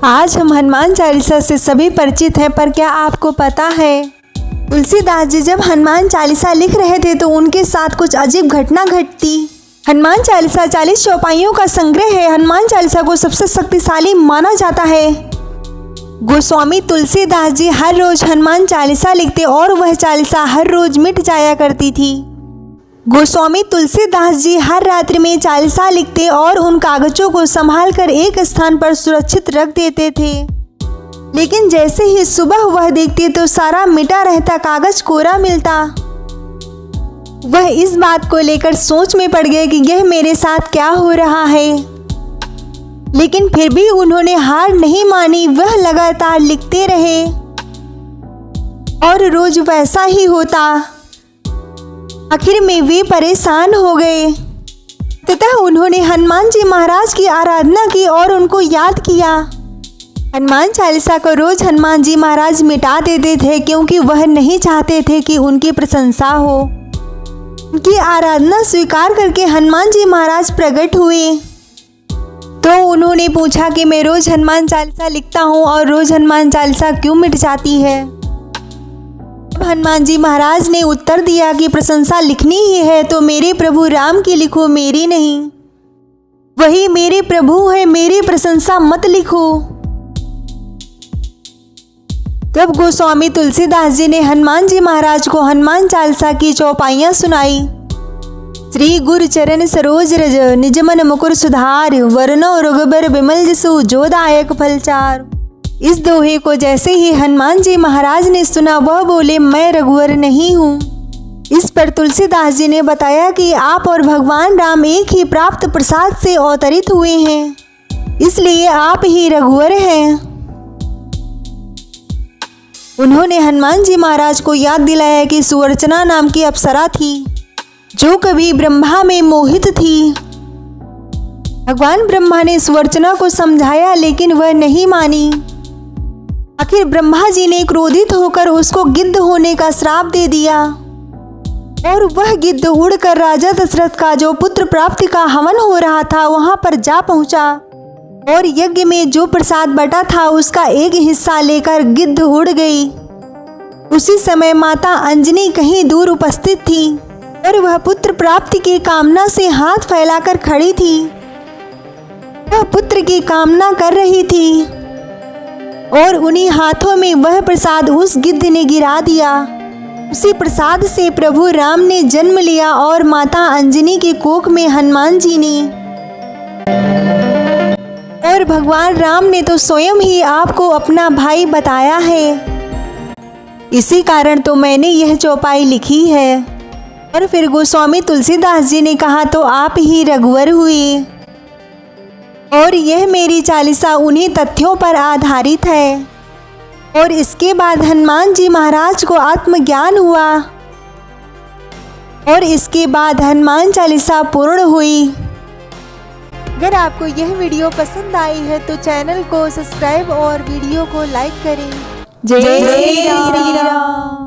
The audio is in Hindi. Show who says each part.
Speaker 1: आज हम हनुमान चालीसा से सभी परिचित हैं, पर क्या आपको पता है तुलसीदास जी जब हनुमान चालीसा लिख रहे थे तो उनके साथ कुछ अजीब घटना घटती। हनुमान चालीसा 40 चौपाइयों का संग्रह है। हनुमान चालीसा को सबसे शक्तिशाली माना जाता है। गोस्वामी तुलसीदास जी हर रोज हनुमान चालीसा लिखते और वह चालीसा हर रोज मिट जाया करती थी। गोस्वामी तुलसीदास जी हर रात्रि में चालीसा लिखते और उन कागजों को संभाल कर एक स्थान पर सुरक्षित रख देते थे। लेकिन जैसे ही सुबह वह देखते तो सारा मिटा रहता कागज कोरा मिलता। वह इस बात को लेकर सोच में पड़ गए कि यह मेरे साथ क्या हो रहा है। लेकिन फिर भी उन्होंने हार नहीं मानी। वह लगातार लिखते रहे और रोज वैसा ही होता। आखिर में वे परेशान हो गए तथा उन्होंने हनुमान जी महाराज की आराधना की और उनको याद किया। हनुमान चालीसा को रोज हनुमान जी महाराज मिटा देते थे क्योंकि वह नहीं चाहते थे कि उनकी प्रशंसा हो। उनकी आराधना स्वीकार करके हनुमान जी महाराज प्रकट हुए तो उन्होंने पूछा कि मैं रोज हनुमान चालीसा लिखता हूँ और रोज हनुमान चालीसा क्यों मिट जाती है। हनुमान जी महाराज ने उत्तर दिया कि प्रशंसा लिखनी ही है तो मेरे प्रभु राम की लिखो, मेरी नहीं। वही मेरे प्रभु है, मेरी प्रशंसा मत लिखो। तब गोस्वामी तुलसीदास जी ने हनुमान जी महाराज को हनुमान चालीसा की चौपाइयाँ सुनाई। श्री गुरु चरण सरोज रज निज मन मुकुर सुधार वरनो रघुबर बिमल जसु जोदायक फलचार। इस दोहे को जैसे ही हनुमान जी महाराज ने सुना वह बोले, मैं रघुवर नहीं हूँ। इस पर तुलसीदास जी ने बताया कि आप और भगवान राम एक ही प्राप्त प्रसाद से अवतरित हुए हैं, इसलिए आप ही रघुवर हैं। उन्होंने हनुमान जी महाराज को याद दिलाया कि सुवर्चना नाम की अप्सरा थी जो कभी ब्रह्मा में मोहित थी। भगवान ब्रह्मा ने सुवर्चना को समझाया लेकिन वह नहीं मानी। आखिर ब्रह्मा जी ने क्रोधित होकर उसको गिद्ध होने का श्राप दे दिया और वह गिद्ध उड़कर राजा दशरथ का जो पुत्र प्राप्ति का हवन हो रहा था वहां पर जा पहुंचा और यज्ञ में जो प्रसाद बटा था उसका एक हिस्सा लेकर गिद्ध उड़ गई। उसी समय माता अंजनी कहीं दूर उपस्थित थी और वह पुत्र प्राप्ति की कामना से हाथ फैलाकर खड़ी थी। वह पुत्र की कामना कर रही थी और उन्हीं हाथों में वह प्रसाद उस गिद्ध ने गिरा दिया। उसी प्रसाद से प्रभु राम ने जन्म लिया और माता अंजनी के कोख में हनुमान जी ने। और भगवान राम ने तो स्वयं ही आपको अपना भाई बताया है। इसी कारण तो मैंने यह चौपाई लिखी है। और फिर गोस्वामी तुलसीदास जी ने कहा तो आप ही रघुवर हुए और यह मेरी चालीसा उन्हीं तथ्यों पर आधारित है। और इसके बाद हनुमान जी महाराज को आत्मज्ञान हुआ और इसके बाद हनुमान चालीसा पूर्ण हुई। अगर आपको यह वीडियो पसंद आई है तो चैनल को सब्सक्राइब और वीडियो को लाइक करें। जय श्री राम।